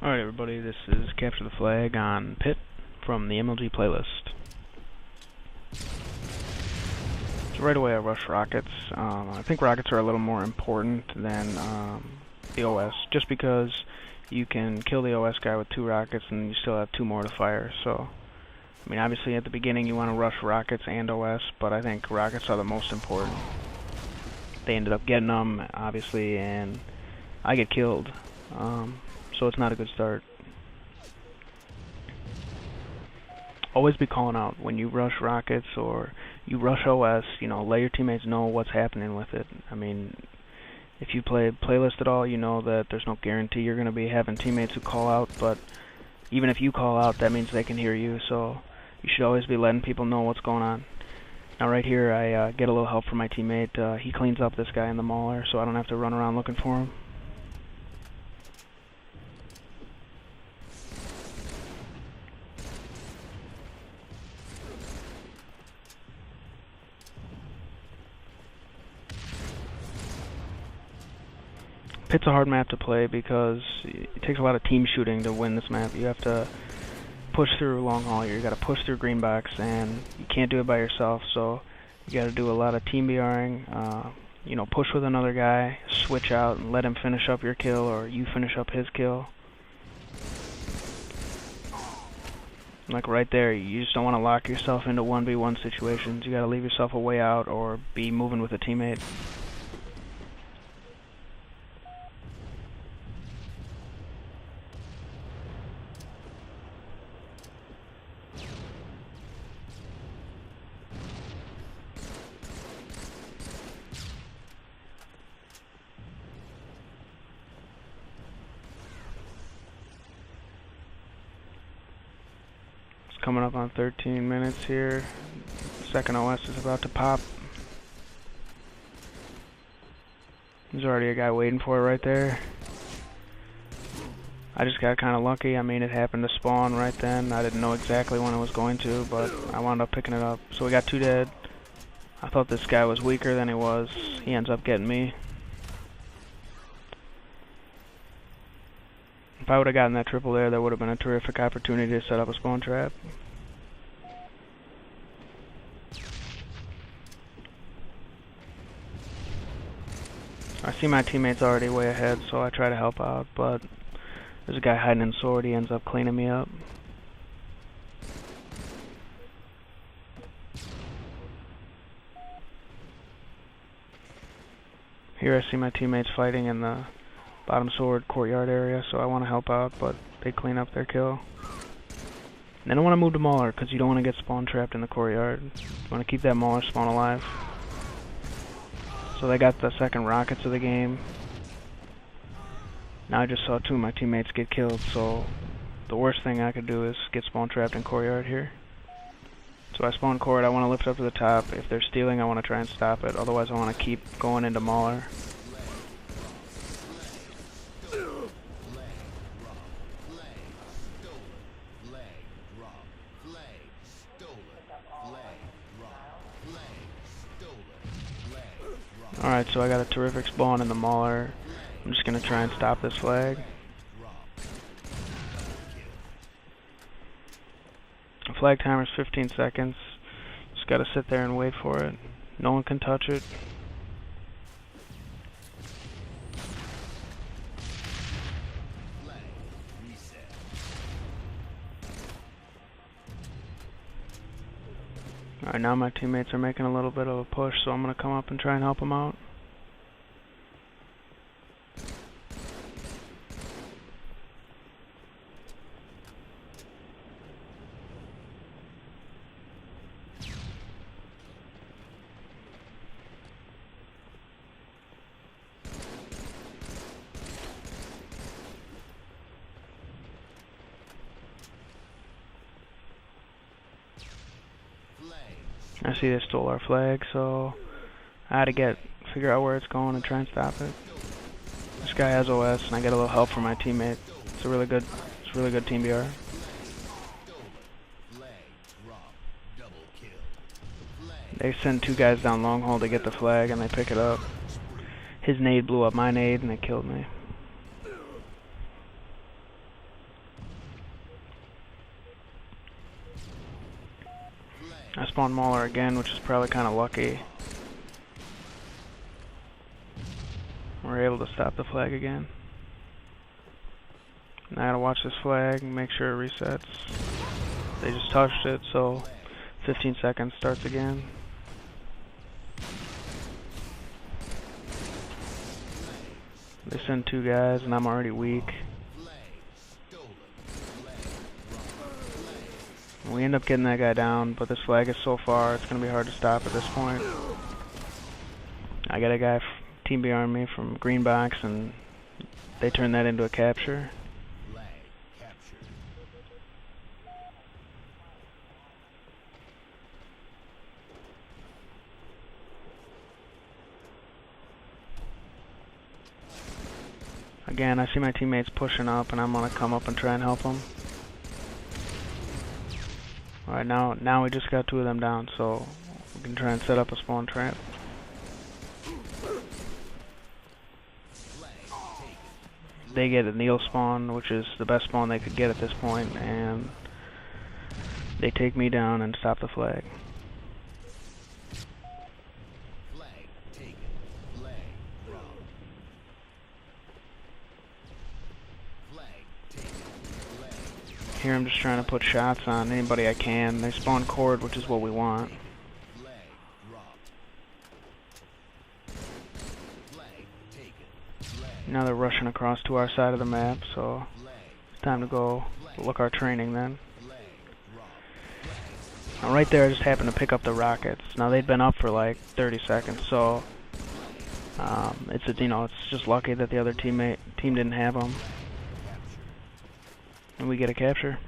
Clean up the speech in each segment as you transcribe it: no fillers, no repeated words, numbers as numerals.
Alright everybody, this is Capture the Flag on Pit from the MLG playlist. So right away I rush rockets. I think rockets are a little more important than the OS, just because you can kill the OS guy with 2 rockets and you still have 2 more to fire. So, I mean, obviously at the beginning you want to rush rockets and OS, but I think rockets are the most important. They ended up getting them, obviously, and I get killed. So it's not a good start. Always be calling out when you rush rockets or you rush OS, you know, let your teammates know what's happening with it. I mean, if you play playlist at all, you know that there's no guarantee you're going to be having teammates who call out, but even if you call out, that means they can hear you, so you should always be letting people know what's going on. Now right here, I get a little help from my teammate. He cleans up this guy in the mauler, so I don't have to run around looking for him. Pit's a hard map to play because it takes a lot of team shooting to win this map. You have to push through long haul here. You got to push through green box, and you can't do it by yourself. So you got to do a lot of team BRing. You know, push with another guy, switch out, and let him finish up your kill, or you finish up his kill. Like right there, you just don't want to lock yourself into 1v1 situations. You got to leave yourself a way out, or be moving with a teammate. Coming up on 13 minutes here. Second OS is about to pop. There's already a guy waiting for it right there. I just got kind of lucky. I mean, it happened to spawn right then. I didn't know exactly when it was going to, but I wound up picking it up. So we got 2 dead. I thought this guy was weaker than he was. He ends up getting me. If I would have gotten that triple there, that would have been a terrific opportunity to set up a spawn trap. I see my teammates already way ahead, so I try to help out, but there's a guy hiding in sword. He ends up cleaning me up. Here I see my teammates fighting in the bottom sword courtyard area, so I want to help out, but they clean up their kill. And then I want to move to Mauler, because you don't want to get spawn trapped in the courtyard. You want to keep that Mauler spawn alive. So they got the second rockets of the game. Now I just saw 2 of my teammates get killed, so the worst thing I could do is get spawn trapped in courtyard here. So I spawn court, I want to lift up to the top. If they're stealing, I want to try and stop it. Otherwise I want to keep going into Mauler. Alright, so I got a terrific spawn in the Mauler. I'm just going to try and stop this flag. The flag timer is 15 seconds. Just got to sit there and wait for it. No one can touch it. Alright, now my teammates are making a little bit of a push, so I'm going to come up and try and help them out. I see they stole our flag, so I had to figure out where it's going and try and stop it. This guy has OS, and I get a little help from my teammate. It's really good team BR. They send 2 guys down long haul to get the flag, and they pick it up. His nade blew up my nade, and it killed me. I spawned Mauler again, which is probably kind of lucky. We're able to stop the flag again. Now I gotta watch this flag and make sure it resets. They just touched it, so 15 seconds starts again. They send 2 guys and I'm already weak. We end up getting that guy down, but this flag is so far, it's going to be hard to stop at this point. I got a guy team BR'ing me from green box, and they turned that into a capture. Again, I see my teammates pushing up, and I'm going to come up and try and help them. Alright, now we just got 2 of them down, so we can try and set up a spawn trap. They get a kneel spawn, which is the best spawn they could get at this point, and they take me down and stop the flag. Here I'm just trying to put shots on anybody I can. They spawn cord, which is what we want. Now they're rushing across to our side of the map, so it's time to go look our training then. Now right there I just happened to pick up the rockets. Now they'd been up for like 30 seconds, so it's just lucky that the other team didn't have them. And we get a capture.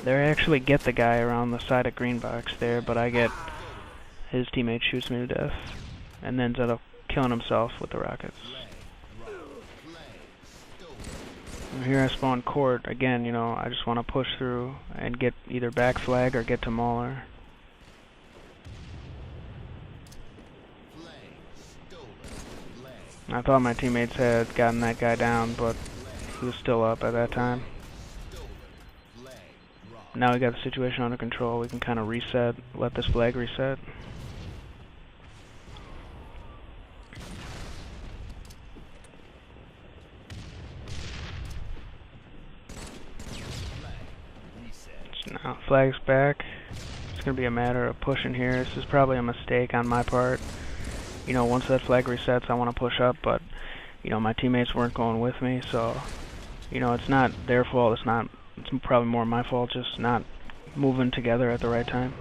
They actually get the guy around the side of green box there, but I get his teammate shoots me to death and then ends up killing himself with the rockets. And here I spawn court again. I just want to push through and get either back flag or get to Mauler. I thought my teammates had gotten that guy down, but he was still up at that time. Now we got the situation under control. We can kind of reset, let this flag reset. Now flag's back. It's going to be a matter of pushing here. This is probably a mistake on my part. Once that flag resets, I want to push up, but my teammates weren't going with me, so it's not their fault. It's probably more my fault, just not moving together at the right time.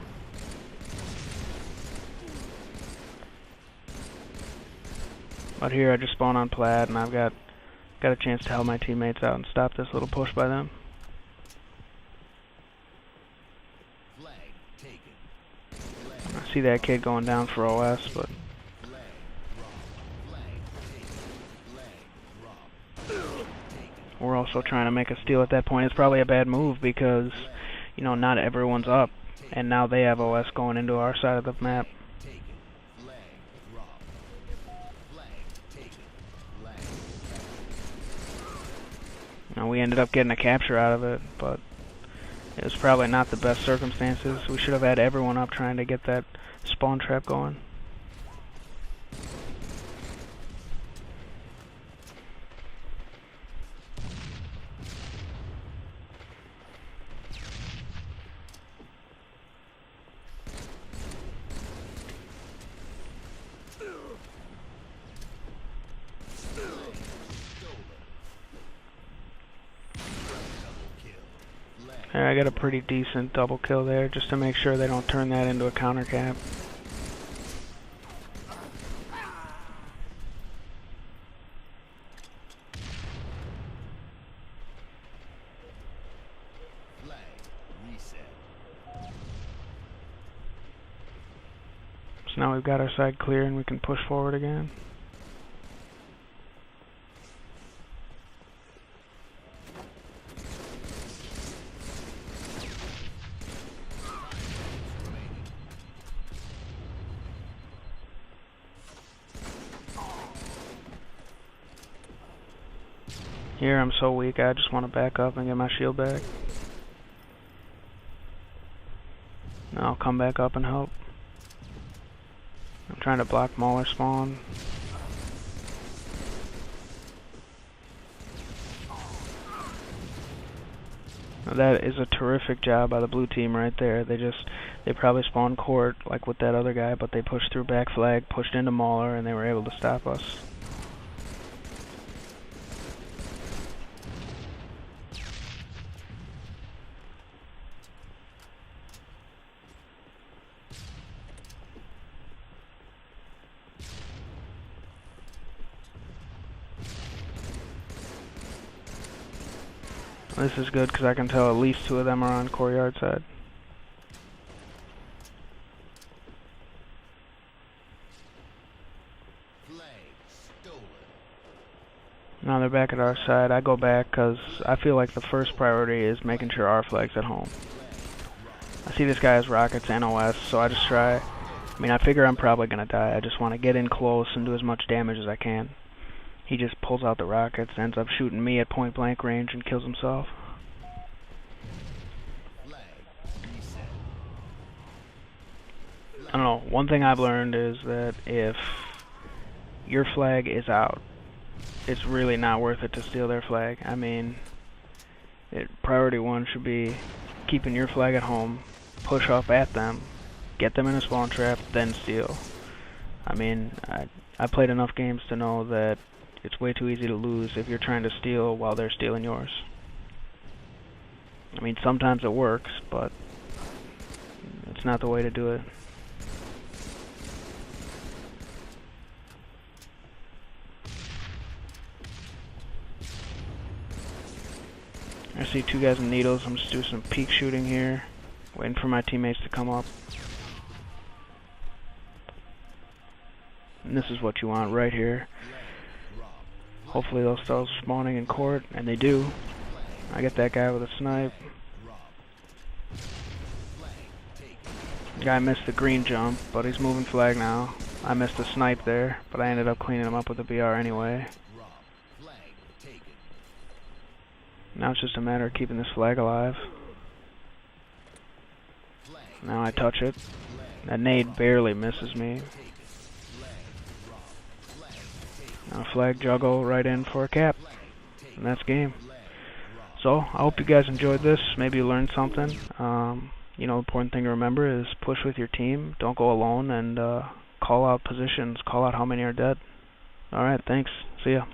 But here I just spawned on Plaid, and I've got a chance to help my teammates out and stop this little push by them. I see that kid going down for OS, but we're also trying to make a steal at that point. It's probably a bad move because, not everyone's up, and now they have OS going into our side of the map. Now we ended up getting a capture out of it, but it was probably not the best circumstances. We should have had everyone up trying to get that spawn trap going. I got a pretty decent double kill there, just to make sure they don't turn that into a counter cap. So now we've got our side clear and we can push forward again. Here I'm so weak, I just want to back up and get my shield back. Now I'll come back up and help. I'm trying to block Mauler spawn. Now that is a terrific job by the blue team right there. They probably spawned court like with that other guy, but they pushed through back flag, pushed into Mauler, and they were able to stop us. This is good because I can tell at least 2 of them are on courtyard side. Now they're back at our side. I go back because I feel like the first priority is making sure our flag's at home. I see this guy has rockets and OS, so I just try. I mean, I figure I'm probably going to die. I just want to get in close and do as much damage as I can. He just pulls out the rockets, ends up shooting me at point blank range and kills himself. I don't know, one thing I've learned is that if your flag is out, it's really not worth it to steal their flag. I mean, priority 1 should be keeping your flag at home, push up at them, get them in a spawn trap, then steal. I mean, I played enough games to know that it's way too easy to lose if you're trying to steal while they're stealing yours. I mean, sometimes it works, but it's not the way to do it. I see 2 guys in needles. I'm just doing some peek shooting here, waiting for my teammates to come up. And this is what you want right here. Hopefully they'll start spawning in court, and they do. I get that guy with a snipe. Guy missed the green jump, but he's moving flag now. I missed a snipe there, but I ended up cleaning him up with a BR anyway. Now it's just a matter of keeping this flag alive. Now I touch it. That nade barely misses me. Now flag juggle right in for a cap. And that's game. So, I hope you guys enjoyed this. Maybe you learned something. You know, the important thing to remember is push with your team. Don't go alone, and call out positions. Call out how many are dead. Alright, thanks. See ya.